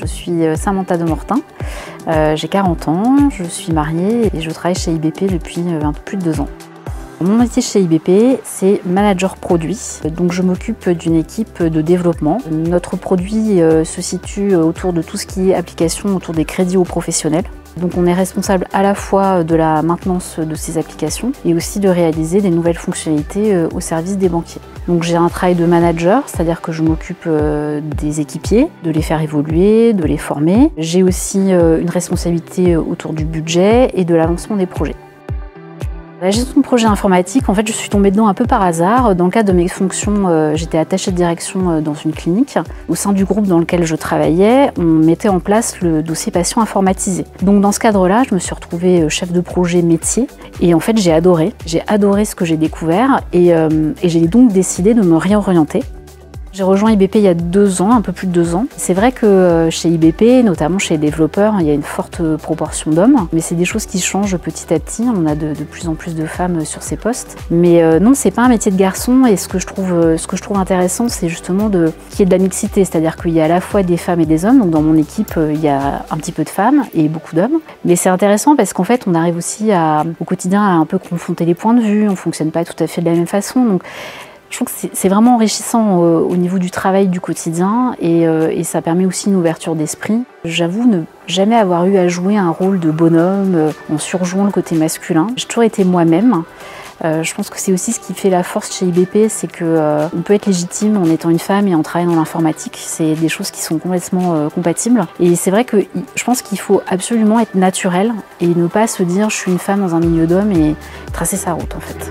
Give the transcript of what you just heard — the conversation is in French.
Je suis Samantha Demortin, j'ai 40 ans, je suis mariée et je travaille chez IBP depuis un peu plus de 2 ans. Mon métier chez IBP, c'est manager produit. Donc je m'occupe d'une équipe de développement. Notre produit se situe autour de tout ce qui est application autour des crédits aux professionnels. Donc on est responsable à la fois de la maintenance de ces applications et aussi de réaliser des nouvelles fonctionnalités au service des banquiers. Donc j'ai un travail de manager, c'est-à-dire que je m'occupe des équipiers, de les faire évoluer, de les former. J'ai aussi une responsabilité autour du budget et de l'avancement des projets. La gestion de projet informatique, en fait, je suis tombée dedans un peu par hasard. Dans le cadre de mes fonctions, j'étais attachée de direction dans une clinique. Au sein du groupe dans lequel je travaillais, on mettait en place le dossier patient informatisé. Donc dans ce cadre-là, je me suis retrouvée chef de projet métier. Et en fait, j'ai adoré. J'ai adoré ce que j'ai découvert et j'ai donc décidé de me réorienter. J'ai rejoint IBP il y a 2 ans, un peu plus de 2 ans. C'est vrai que chez IBP, notamment chez les développeurs, il y a une forte proportion d'hommes, mais c'est des choses qui changent petit à petit. On a de plus en plus de femmes sur ces postes. Mais non, c'est pas un métier de garçon et ce que je trouve intéressant, c'est justement qu'il y ait de la mixité, c'est-à-dire qu'il y a à la fois des femmes et des hommes. Donc dans mon équipe, il y a un petit peu de femmes et beaucoup d'hommes. Mais c'est intéressant parce qu'en fait, on arrive aussi au quotidien à un peu confronter les points de vue. On fonctionne pas tout à fait de la même façon. Donc, je trouve que c'est vraiment enrichissant au niveau du travail du quotidien et ça permet aussi une ouverture d'esprit. J'avoue ne jamais avoir eu à jouer un rôle de bonhomme en surjouant le côté masculin. J'ai toujours été moi-même. Je pense que c'est aussi ce qui fait la force chez IBP, c'est qu'on peut être légitime en étant une femme et en travaillant dans l'informatique. C'est des choses qui sont complètement compatibles. Et c'est vrai que je pense qu'il faut absolument être naturel et ne pas se dire je suis une femme dans un milieu d'hommes et tracer sa route en fait.